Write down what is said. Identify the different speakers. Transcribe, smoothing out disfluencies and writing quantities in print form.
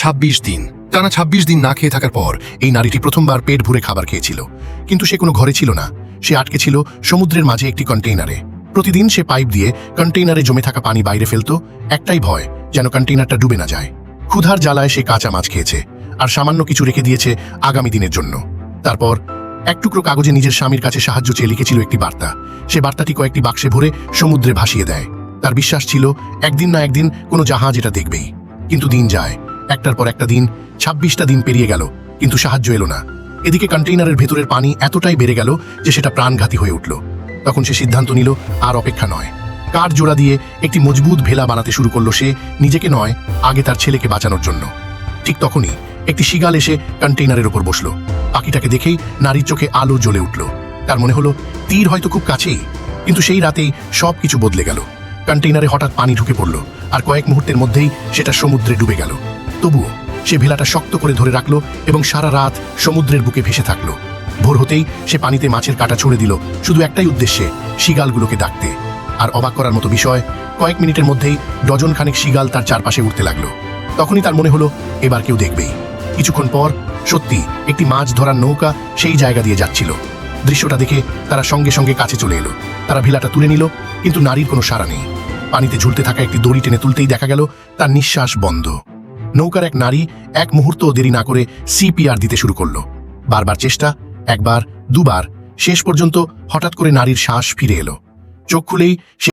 Speaker 1: 26 দিন। টানা 26 দিন না খেয়ে থাকার পর এই নারীটি প্রথমবার পেট ভরে খাবার খেয়েছিল, কিন্তু সে কোনো ঘরে ছিল না। সে আটকে ছিল সমুদ্রের মাঝে একটি কন্টেইনারে। প্রতিদিন সে পাইপ দিয়ে কন্টেইনারে জমে থাকা পানি বাইরে ফেলত, একটাই ভয়, যেন কন্টেইনারটা ডুবে না যায়। ক্ষুধার জ্বালায় সে কাঁচা মাছ খেয়েছে, আর সামান্য কিছু রেখে দিয়েছে আগামী দিনের জন্য। তারপর এক টুকরো কাগজে নিজের স্বামীর কাছে সাহায্য চেয়ে লিখেছিল একটি বার্তা। সে বার্তাটি কয়েকটি বাক্সে ভরে সমুদ্রে ভাসিয়ে দেয়। তার বিশ্বাস ছিল একদিন না একদিন কোনো জাহাজ এটা দেখবেই। কিন্তু দিন যায়, একটার পর একটা দিন, 26টা দিন পেরিয়ে গেল, কিন্তু সাহায্য এলো না। এদিকে কন্টেইনারের ভেতরের পানি এতটাই বেড়ে গেল যে সেটা প্রাণঘাতী হয়ে উঠল। তখন সে সিদ্ধান্ত নিল আর অপেক্ষা নয়। কাঠ জোড়া দিয়ে একটি মজবুত ভেলা বানাতে শুরু করলো সে, নিজেকে নয়, আগে তার ছেলেকে বাঁচানোর জন্য। ঠিক তখনই একটি শিগাল এসে কন্টেইনারের ওপর বসলো। পাখিটাকে দেখেই নারীর চোখে আলো জ্বলে উঠল। তার মনে হলো তীর হয়তো খুব কাছেই। কিন্তু সেই রাতেই সব কিছু বদলে গেল। কন্টেইনারে হঠাৎ পানি ঢুকে পড়ল, আর কয়েক মুহূর্তের মধ্যেই সেটা সমুদ্রে ডুবে গেল। তবুও সে ভেলাটা শক্ত করে ধরে রাখলো এবং সারা রাত সমুদ্রের বুকে ভেসে থাকলো। ভোর হতেই সে পানিতে মাছের কাঁটা ছুড়ে দিল, শুধু একটাই উদ্দেশ্যে, শিগালগুলোকে ডাকতে। আর অবাক করার মতো বিষয়, কয়েক মিনিটের মধ্যেই ডজন খানেক শিগাল তার চারপাশে উঠতে লাগলো। তখনই তার মনে হলো এবার কেউ দেখবেই। কিছুক্ষণ পর সত্যি একটি মাছ ধরার নৌকা সেই জায়গা দিয়ে যাচ্ছিল। দৃশ্যটা দেখে তারা সঙ্গে সঙ্গে কাছে চলে এলো। তারা ভেলাটা তুলে নিল, কিন্তু নারীর কোনো সাড়া নেই। পানিতে ঝুলতে থাকা একটি দড়ি টেনে তুলতেই দেখা গেল তার নিঃশ্বাস বন্ধ। নৌকার এক নারী এক মুহূর্তও দেরি না করে সিপিআর দিতে শুরু করলো। বারবার চেষ্টা, একবার, দুবার, শেষ পর্যন্ত হঠাৎ করে নারীর শ্বাস ফিরে এলো। চোখ খুলেই সে